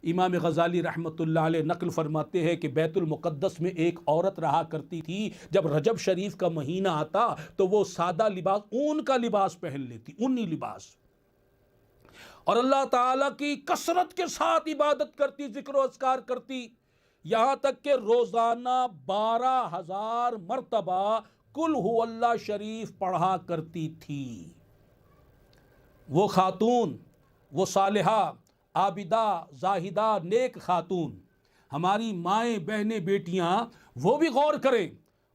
امام غزالی رحمۃ اللہ علیہ نقل فرماتے ہیں کہ بیت المقدس میں ایک عورت رہا کرتی تھی، جب رجب شریف کا مہینہ آتا تو وہ سادہ لباس، اون کا لباس پہن لیتی، اونی لباس، اور اللہ تعالیٰ کی کثرت کے ساتھ عبادت کرتی، ذکر و اذکار کرتی، یہاں تک کہ روزانہ 12,000 مرتبہ قل ہو اللہ شریف پڑھا کرتی تھی۔ وہ خاتون، وہ صالحہ، عابدہ، زاہدہ، نیک خاتون، ہماری مائیں، بہنیں، بیٹیاں، وہ بھی غور کریں،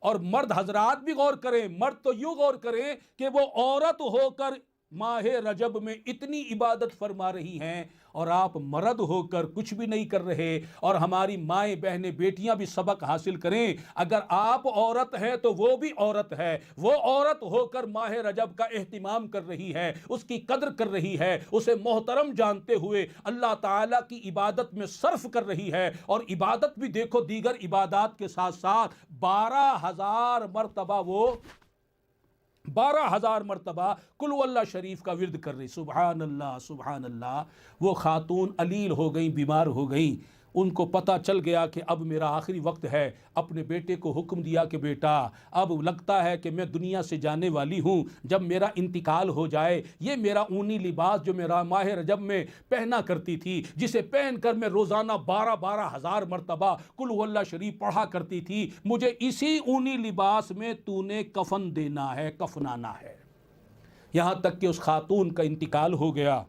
اور مرد حضرات بھی غور کریں۔ مرد تو یوں غور کریں کہ وہ عورت ہو کر ماہ رجب میں اتنی عبادت فرما رہی ہیں، اور آپ مرد ہو کر کچھ بھی نہیں کر رہے۔ اور ہماری مائیں، بہنیں، بیٹیاں بھی سبق حاصل کریں، اگر آپ عورت ہیں تو وہ بھی عورت ہے، وہ عورت ہو کر ماہ رجب کا اہتمام کر رہی ہے، اس کی قدر کر رہی ہے، اسے محترم جانتے ہوئے اللہ تعالیٰ کی عبادت میں صرف کر رہی ہے۔ اور عبادت بھی دیکھو، دیگر عبادات کے ساتھ ساتھ 12,000 مرتبہ وہ 12,000 مرتبہ قل ہو اللہ شریف کا ورد کر رہی۔ سبحان اللہ، سبحان اللہ۔ وہ خاتون علیل ہو گئیں، بیمار ہو گئیں، ان کو پتہ چل گیا کہ اب میرا آخری وقت ہے۔ اپنے بیٹے کو حکم دیا کہ بیٹا اب لگتا ہے کہ میں دنیا سے جانے والی ہوں، جب میرا انتقال ہو جائے، یہ میرا اونی لباس جو میرا ماہ رجب میں پہنا کرتی تھی، جسے پہن کر میں روزانہ 12,000 مرتبہ قل ہو اللہ شریف پڑھا کرتی تھی، مجھے اسی اونی لباس میں تو نے کفن دینا ہے، کفنانا ہے۔ یہاں تک کہ اس خاتون کا انتقال ہو گیا،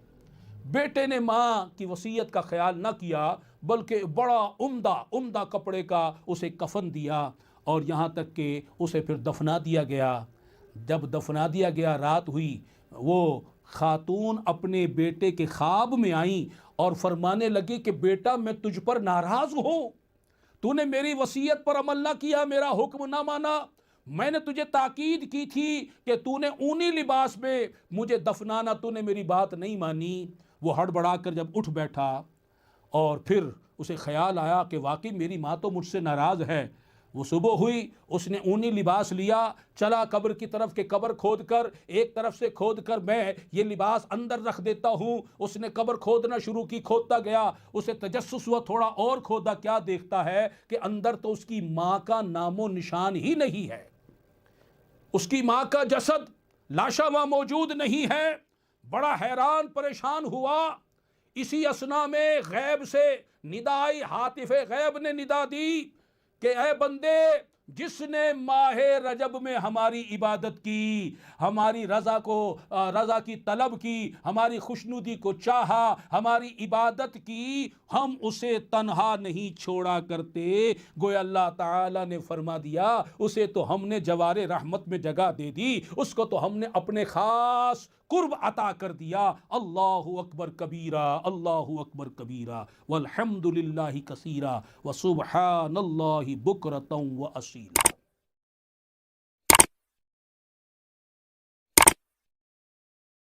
بیٹے نے ماں کی وصیت کا خیال نہ کیا، بلکہ بڑا عمدہ کپڑے کا اسے کفن دیا، اور یہاں تک کہ اسے پھر دفنا دیا گیا۔ جب دفنا دیا گیا، رات ہوئی، وہ خاتون اپنے بیٹے کے خواب میں آئیں اور فرمانے لگی کہ بیٹا میں تجھ پر ناراض ہوں، تو نے میری وصیت پر عمل نہ کیا، میرا حکم نہ مانا، میں نے تجھے تاکید کی تھی کہ تو نے اونی لباس میں مجھے دفنانا، تو نے میری بات نہیں مانی۔ وہ ہڑبڑا کر جب اٹھ بیٹھا، اور پھر اسے خیال آیا کہ واقعی میری ماں تو مجھ سے ناراض ہے۔ وہ صبح ہوئی، اس نے اونی لباس لیا، چلا قبر کی طرف کہ قبر کھود کر، ایک طرف سے کھود کر میں یہ لباس اندر رکھ دیتا ہوں۔ اس نے قبر کھودنا شروع کی، کھودتا گیا، اسے تجسس ہوا، تھوڑا اور کھودا، کیا دیکھتا ہے کہ اندر تو اس کی ماں کا نام و نشان ہی نہیں ہے، اس کی ماں کا جسد لاشا وہاں موجود نہیں ہے۔ بڑا حیران پریشان ہوا۔ اسی اثنا میں غیب سے ندا آئی، ہاتف غیب نے ندا دی کہ اے بندے، جس نے ماہ رجب میں ہماری عبادت کی، ہماری رضا کی طلب کی، ہماری خوشنودی کو چاہا، ہماری عبادت کی، ہم اسے تنہا نہیں چھوڑا کرتے۔ گویا اللہ تعالیٰ نے فرما دیا، اسے تو ہم نے جوار رحمت میں جگہ دے دی، اس کو تو ہم نے اپنے خاص قرب عطا کر دیا۔ اللہ اکبر کبیرہ، اللہ اکبر کبیرہ، والحمد للہ کثیرہ، وسبحان اللہ بکرۃ و اصیلا۔